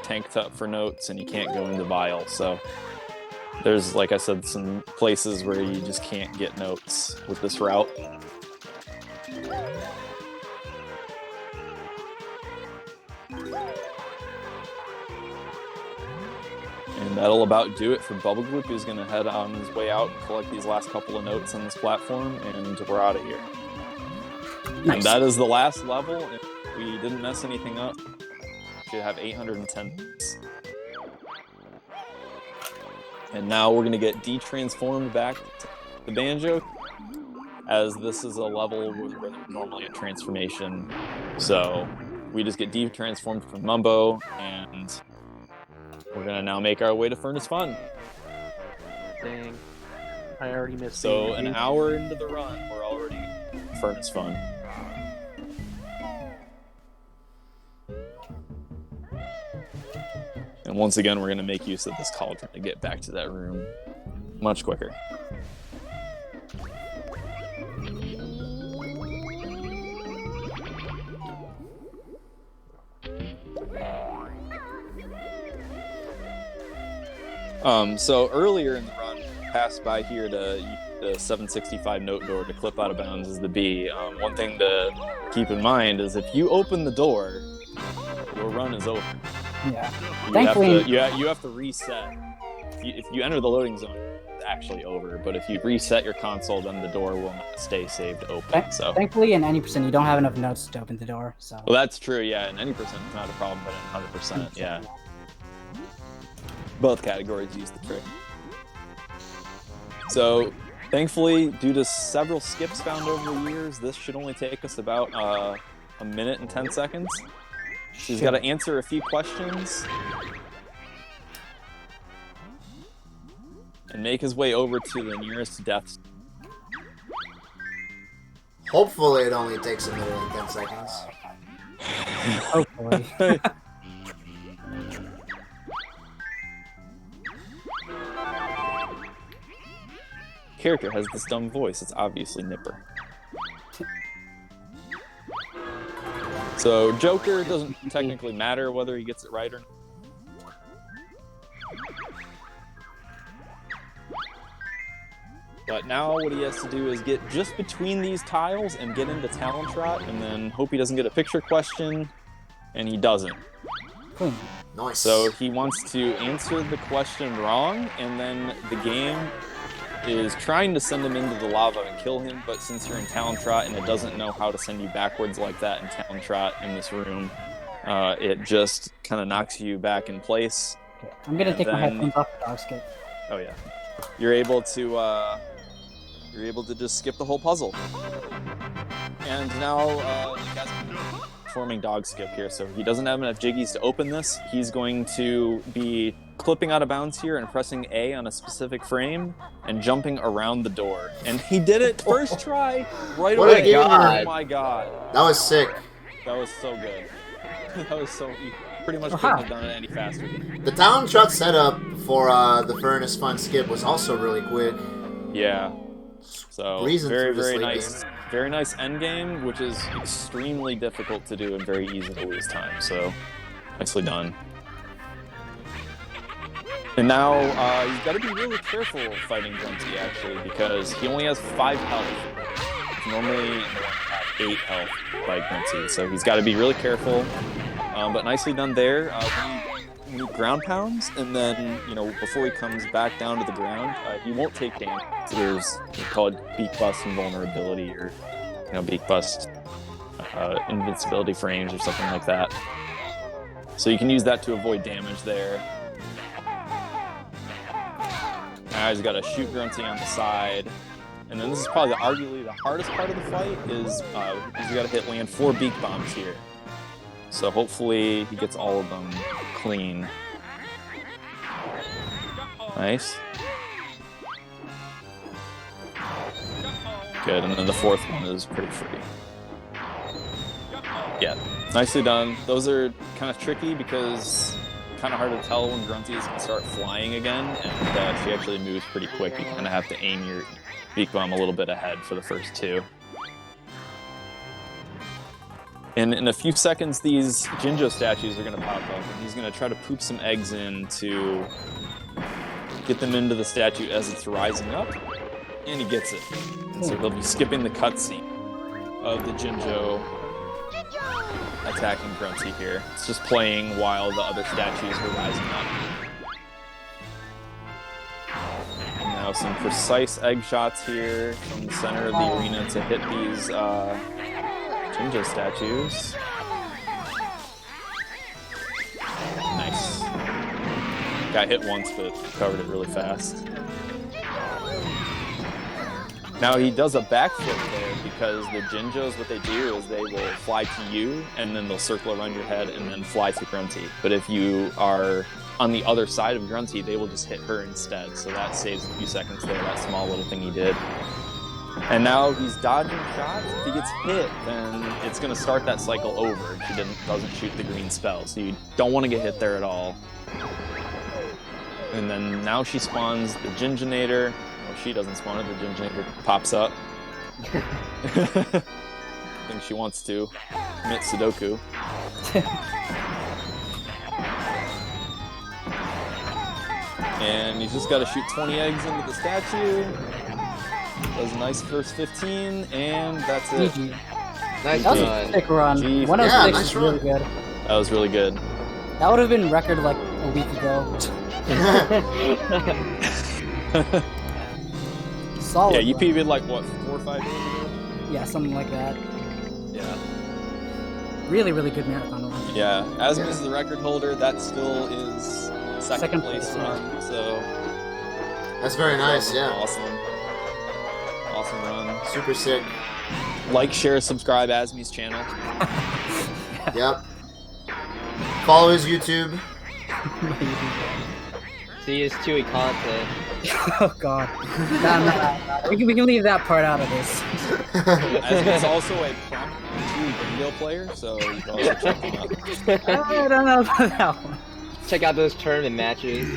Tank Top for notes, and you can't go into Vial. So there's, like I said, some places where you just can't get notes with this route. And that'll about do it for Bubblegloop, who's going to head on his way out and collect these last couple of notes on this platform, and we're out of here. Nice. And that is the last level. If we didn't mess anything up, we should have 810 notes. And now we're going to get de-transformed back to the Banjo, as this is a level where there's normally a transformation. So we just get de-transformed from Mumbo, and we're going to now make our way to Furnace Fun. Dang. I already missed So being an hour into the run, we're already in Furnace Fun. And once again, we're going to make use of this cauldron to get back to that room much quicker. So earlier in the run, we passed by here to the 765 note door to clip out of bounds as the B. One thing to keep in mind is if you open the door, your run is over. Yeah. Thankfully, You have to reset. If you enter the loading zone, it's actually over. But if you reset your console, then the door will not stay saved open. So thankfully, in any percent, you don't have enough notes to open the door. So. well, that's true. Yeah, in any percent, it's not a problem, but in 100%, yeah. Both categories use the trick. So, thankfully, due to several skips found over the years, this should only take us about a minute and 10 seconds. He's got to answer a few questions and make his way over to the nearest death. Hopefully it only takes a minute and 10 seconds. Hopefully. Character has this dumb voice. It's obviously Nipper. So Joker doesn't technically matter whether he gets it right or not. But now what he has to do is get just between these tiles and get into Talon Trot, and then hope he doesn't get a picture question, and he doesn't. Nice. So he wants to answer the question wrong, and then the game is trying to send him into the lava and kill him, but since you're in Talon Trot and it doesn't know how to send you backwards like that in Talon Trot in this room, it just kind of knocks you back in place. I'm gonna take my then- headphones off the dog skip. Oh yeah, you're able to just skip the whole puzzle. And now the guy's performing dog skip here, so he doesn't have enough jiggies to open this. He's going to be clipping out of bounds here and pressing A on a specific frame and jumping around the door. And he did it first try right What a away. gamer. Oh my god. That was sick. That was so good. That was so... You pretty much couldn't have done it any faster. The Talon Trot setup for the Furnace Fun skip was also really quick. Yeah. So, Reason very, through this very late nice. game. Very nice end game, which is extremely difficult to do and very easy to lose time. So, nicely done. And now you've got to be really careful fighting Grunty, actually, because he only has 5 health. Normally, 8 health by Grunty, so he's got to be really careful. But nicely done there. When he ground pounds, and then, you know, before he comes back down to the ground, he won't take damage. There's, we call it Beak Bust Invulnerability, or, you know, Beak Bust Invincibility frames, or something like that. So you can use that to avoid damage there. Now he's got to shoot Grunty on the side. And then this is probably arguably the hardest part of the fight, is you got to land 4 beak bombs here. So hopefully he gets all of them clean. Nice. Good, and then the 4th one is pretty free. Yeah, nicely done. Those are kind of tricky because kind of hard to tell when Grunty is going to start flying again, and she actually moves pretty quick. You kind of have to aim your beak bomb a little bit ahead for the first 2. And in a few seconds, these Jinjo statues are going to pop up, and he's going to try to poop some eggs in to get them into the statue as it's rising up, and he gets it. And so they'll be skipping the cutscene of the Jinjo attacking Grunty here. It's just playing while the other statues are rising up. And now some precise egg shots here from the center of the arena to hit these Jinjo statues. Nice. Got hit once, but covered it really fast. Now he does a backflip there because the Jinjos, what they do is they will fly to you, and then they'll circle around your head and then fly to Grunty. But if you are on the other side of Grunty, they will just hit her instead. So that saves a few seconds there, that small little thing he did. And now he's dodging shots. If he gets hit, then it's going to start that cycle over. She doesn't shoot the green spell, so you don't want to get hit there at all. And then now she spawns the Jinjonator. Well, she doesn't spawn it, the Jinjonator pops up. I think she wants to commit Sudoku. And he's just got to shoot 20 eggs into the statue. Does a nice first 15, and that's it. GG. Nice That was a run. sick run. Gee, 106 yeah, nice is really run. good. That was really good. That would have been record like a week ago. Solid. Yeah, you run. PB'd like, what, 4 or 5 days ago? Yeah, something like that. Yeah. Really, really good marathon run. Yeah, Azmi is the record holder. That still is second place place, run, so... That's very nice, yeah. Awesome. Awesome run. Super sick. Like, share, subscribe Azmi's channel. Yep. Follow his YouTube. See his Chewy content. Oh god. No. We can leave that part out of this. Azmi's also a prompt video player, so you can also check him out. I don't know about that one. Check out those tournament matches.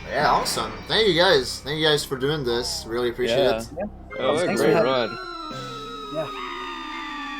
Yeah, awesome. Thank you guys. Thank you guys for doing this. Really appreciate Yeah. it. Oh, Thanks great for run. Yeah.